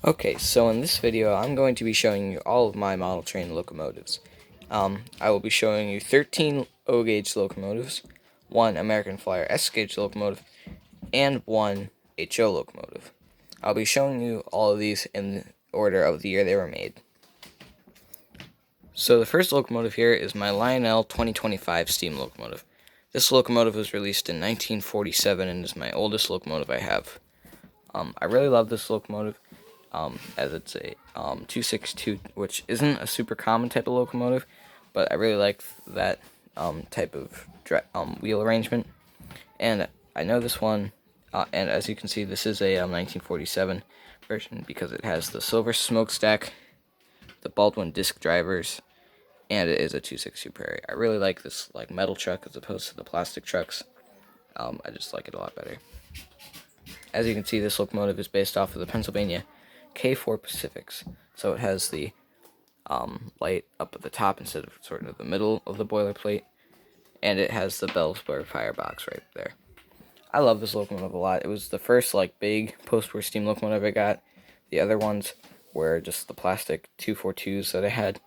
Okay, so in this video, I'm going to be showing you all of my model train locomotives. I will be showing you 13 O-gauge locomotives, 1 American Flyer S-gauge locomotive, and 1 HO locomotive. I'll be showing you all of these in order of the year they were made. So the first locomotive here is my Lionel 2025 steam locomotive. This locomotive was released in 1947 and is my oldest locomotive I have. I really love this locomotive. As it's a 262, which isn't a super common type of locomotive, but I really like that type of wheel arrangement. And I know this one, and as you can see, this is a 1947 version because it has the silver smokestack, the Baldwin disc drivers, and it is a 262 Prairie. I really like this metal truck as opposed to the plastic trucks. I just like it a lot better. As you can see, this locomotive is based off of the Pennsylvania K4 Pacifics, so it has the light up at the top instead of sort of the middle of the boilerplate, and it has the Bellsburg firebox right there. I love this locomotive a lot. It was the first big post-war steam locomotive I got. The other ones were just the plastic 242s that I had.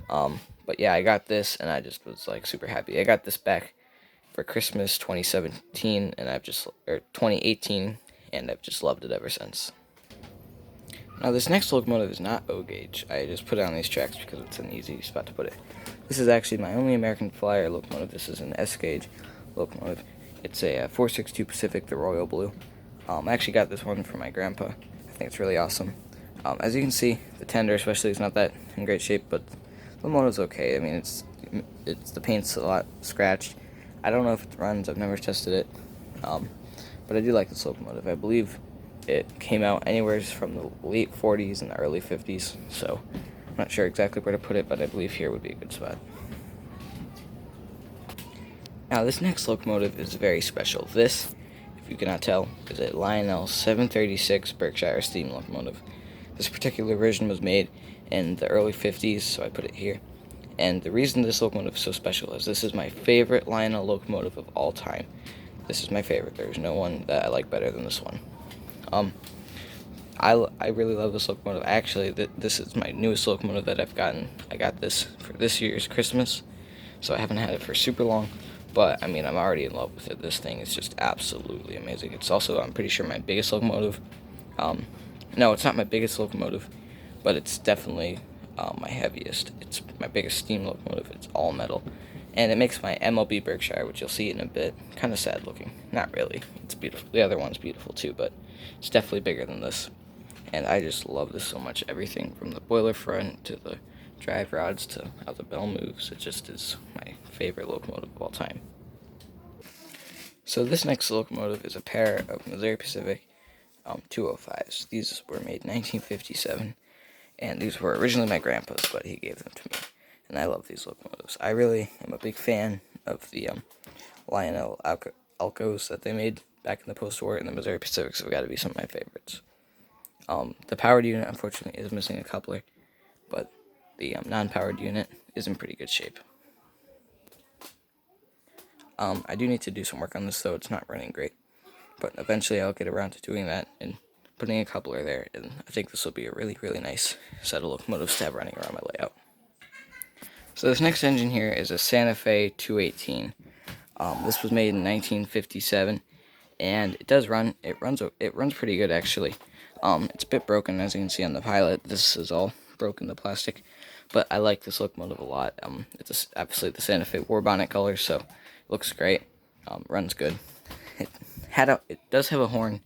But yeah, I got this, and I just was super happy. I got this back for Christmas 2017, and 2018, and I've just loved it ever since. Now this next locomotive is not O-gauge. I just put it on these tracks because it's an easy spot to put it. This is actually my only American Flyer locomotive. This is an S-gauge locomotive. It's a 462 Pacific, the Royal Blue. I actually got this one from my grandpa. I think it's really awesome. As you can see, the tender especially is not that in great shape, but the locomotive's okay. I mean, it's the paint's a lot scratched. I don't know if it runs. I've never tested it, but I do like this locomotive. I believe it came out anywhere from the late 40s and the early 50s, so I'm not sure exactly where to put it, but I believe here would be a good spot. Now this next locomotive is very special. This, if you cannot tell, is a Lionel 736 Berkshire steam locomotive. This particular version was made in the early 50s, so I put it here. And the reason this locomotive is so special is this is my favorite Lionel locomotive of all time. This is my favorite. There's no one that I like better than this one. I really love this locomotive. Actually, this is my newest locomotive that I've gotten. I got this for this year's Christmas, so I haven't had it for super long, but I mean, I'm already in love with it. This thing is just absolutely amazing. It's also, I'm pretty sure, my biggest locomotive. No, it's not my biggest locomotive, but it's definitely my heaviest. It's my biggest steam locomotive. It's all metal. And it makes my MLB Berkshire, which you'll see in a bit, kind of sad looking. Not really. It's beautiful. The other one's beautiful too, but it's definitely bigger than this. And I just love this so much. Everything from the boiler front to the drive rods to how the bell moves. It just is my favorite locomotive of all time. So this next locomotive is a pair of Missouri Pacific 205s. These were made in 1957. And these were originally my grandpa's, but he gave them to me. And I love these locomotives. I really am a big fan of the Lionel Alcos that they made back in the post-war, and the Missouri Pacifics have got to be some of my favorites. The powered unit, unfortunately, is missing a coupler, but the non-powered unit is in pretty good shape. I do need to do some work on this, though. It's not running great, but eventually I'll get around to doing that and putting a coupler there, and I think this will be a really, really nice set of locomotives to have running around my layout. So this next engine here is a Santa Fe 218. This was made in 1957, and it does run. It runs pretty good, actually. It's a bit broken, as you can see on the Pilot. This is all broken, the plastic, but I like this locomotive a lot. It's obviously the Santa Fe war bonnet color, so it looks great. Runs good. It does have a horn,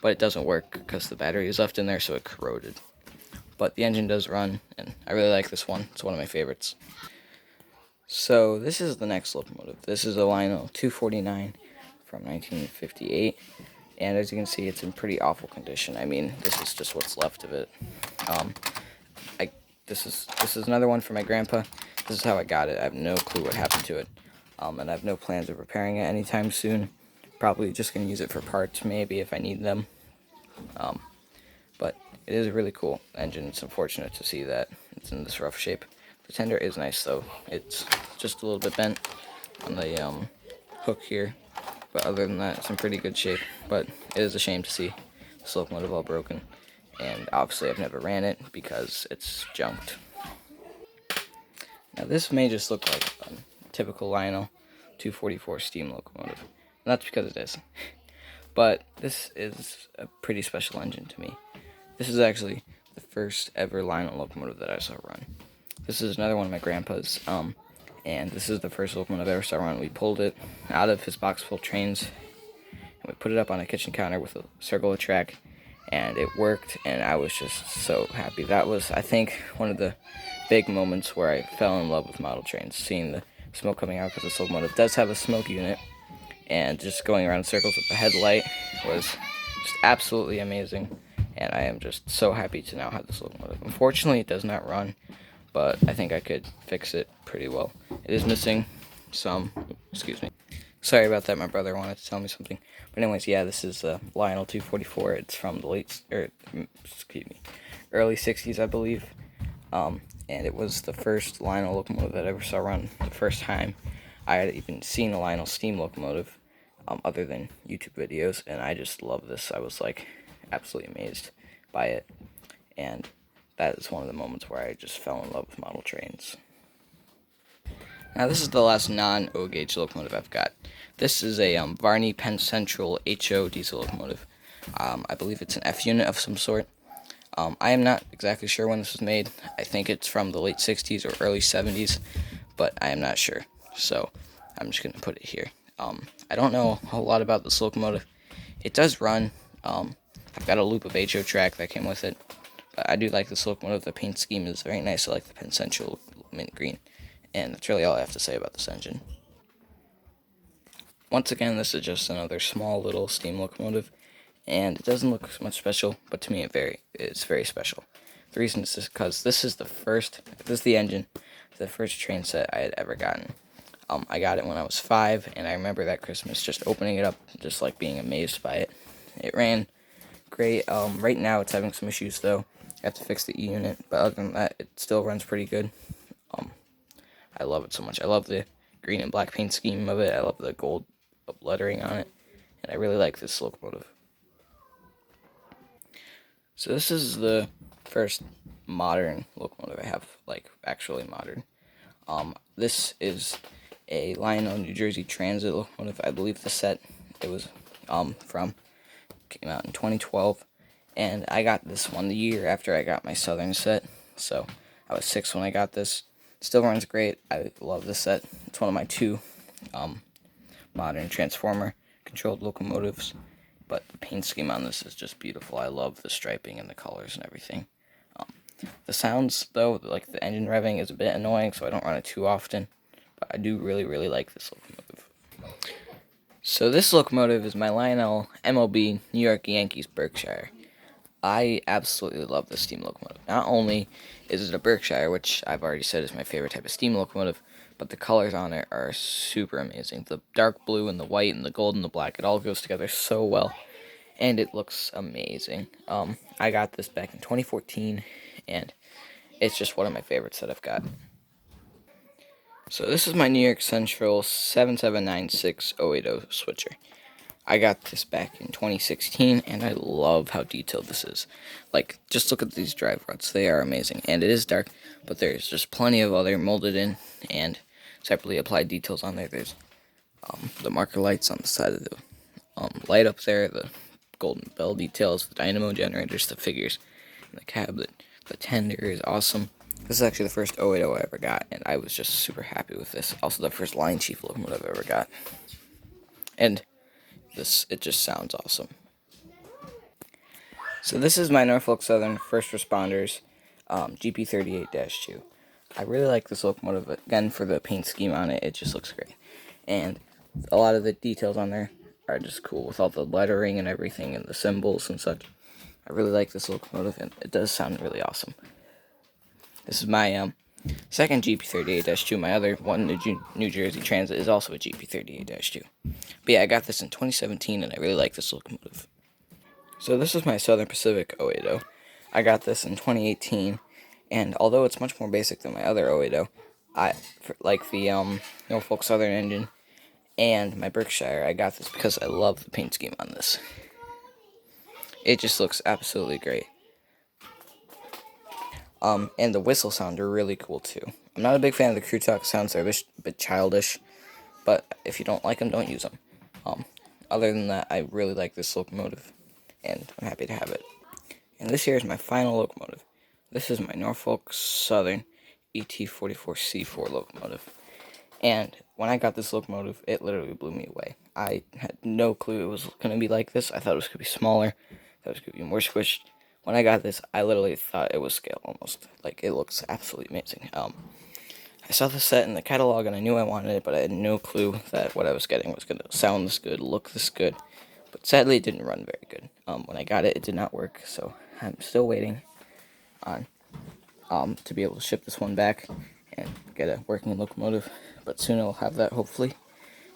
but it doesn't work because the battery is left in there, so it corroded. But the engine does run, and I really like this one. It's one of my favorites. So this is the next locomotive. This is a Lionel 249 from 1958, and as you can see, it's in pretty awful condition. I mean, this is just what's left of it. This is another one from my grandpa. This is how I got it. I have no clue what happened to it, and I have no plans of repairing it anytime soon. Probably just going to use it for parts, maybe, if I need them. But it is a really cool engine. It's unfortunate to see that it's in this rough shape. The tender is nice, though. It's just a little bit bent on the hook here, but other than that, it's in pretty good shape. But it is a shame to see this locomotive all broken. and obviously I've never ran it because it's junked. Now this may just look like a typical Lionel 244 steam locomotive, and that's because it is. But this is a pretty special engine to me. This is actually the first ever Lionel locomotive that I saw run. This is another one of my grandpa's, and this is the first locomotive I ever saw run. We pulled it out of his box full trains, and we put it up on a kitchen counter with a circular track, and it worked, and I was just so happy. That was, I think, one of the big moments where I fell in love with model trains, seeing the smoke coming out, because this locomotive does have a smoke unit, and just going around in circles with the headlight was just absolutely amazing, and I am just so happy to now have this locomotive. Unfortunately, it does not run, but I think I could fix it pretty well. It is missing some, excuse me. Sorry about that, my brother wanted to tell me something. But anyways, yeah, this is Lionel 244. It's from the early 60s, I believe. And it was the first Lionel locomotive that I ever saw run. The first time I had even seen a Lionel steam locomotive, other than YouTube videos, and I just love this. I was like absolutely amazed by it, and that is one of the moments where I just fell in love with model trains. Now this is the last non-O gauge locomotive I've got. This is a Varney Penn Central HO diesel locomotive. I believe it's an F unit of some sort. I am not exactly sure when this was made. I think it's from the late 60s or early 70s, but I am not sure. So I'm just going to put it here. I don't know a whole lot about this locomotive. It does run. I've got a loop of HO track that came with it. But I do like this locomotive. The paint scheme is very nice. I like the Penn Central mint green. And that's really all I have to say about this engine. Once again, this is just another small little steam locomotive, and it doesn't look much special, but to me it's very special. The reason is because this is the engine, the first train set I had ever gotten. I got it when I was 5, and I remember that Christmas just opening it up, just like being amazed by it. It ran great. Right now it's having some issues though. I have to fix the E unit, but other than that, it still runs pretty good. I love it so much. I love the green and black paint scheme of it. I love the gold lettering on it, and I really like this locomotive. So this is the first modern locomotive I have, like actually modern. This is a Lionel New Jersey Transit locomotive. I believe the set it was from came out in 2012, and I got this one the year after I got my Southern set. So I was 6 when I got this. Still runs great. I love this set. It's one of my 2 modern transformer controlled locomotives, but the paint scheme on this is just beautiful. I love the striping and the colors and everything. The sounds though, like the engine revving, is a bit annoying, so I don't run it too often, but I do really like this locomotive. So this locomotive is my Lionel MLB New York Yankees Berkshire. I absolutely love this steam locomotive. Not only is it a Berkshire, which I've already said is my favorite type of steam locomotive, but the colors on it are super amazing. The dark blue and the white and the gold and the black, it all goes together so well, and it looks amazing. I got this back in 2014, and it's just one of my favorites that I've got. So this is my New York Central 7796080 switcher. I got this back in 2016, and I love how detailed this is. Like, just look at these drive rods. They are amazing. And it is dark, but there's just plenty of other molded in and separately applied details on there. There's the marker lights on the side of the light up there, the golden bell details, the dynamo generators, the figures, and the cab. The tender is awesome. This is actually the first 080 I ever got, and I was just super happy with this. Also, the first Line Chief locomotive I ever got. And it just sounds awesome. So this is my Norfolk Southern First Responders GP38-2. I really like this locomotive, again, for the paint scheme on it. It just looks great. And a lot of the details on there are just cool, with all the lettering and everything and the symbols and such. I really like this locomotive, and it does sound really awesome. This is my second GP38-2. My other one, the New Jersey Transit, is also a GP38-2. But yeah, I got this in 2017, and I really like this locomotive. So this is my Southern Pacific 080. I got this in 2018, and although it's much more basic than my other 080, I like the Norfolk Southern engine and my Berkshire. I got this because I love the paint scheme on this. It just looks absolutely great. And the whistle sound are really cool too. I'm not a big fan of the crew talk sounds; they're a bit childish. But if you don't like them, don't use them. Um, Other than that, I really like this locomotive, and I'm happy to have it. And this here is my final locomotive. This is my Norfolk Southern ET44C4 locomotive. And when I got this locomotive, it literally blew me away. I had no clue it was going to be like this. I thought it was going to be smaller. I thought it was going to be more squished. When I got this, I literally thought it was scale almost. Like, it looks absolutely amazing. I saw the set in the catalog and I knew I wanted it, but I had no clue that what I was getting was going to sound this good, look this good. But sadly, it didn't run very good. When I got it, it did not work, so I'm still waiting on to be able to ship this one back and get a working locomotive. But soon I'll have that, hopefully,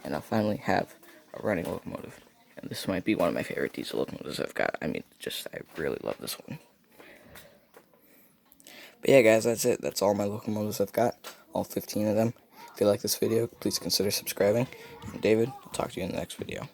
and I'll finally have a running locomotive. And this might be one of my favorite diesel locomotives I've got. I mean, I really love this one. But yeah, guys, that's it. That's all my locomotives I've got. All 15 of them. If you like this video, please consider subscribing. And David, I'll talk to you in the next video.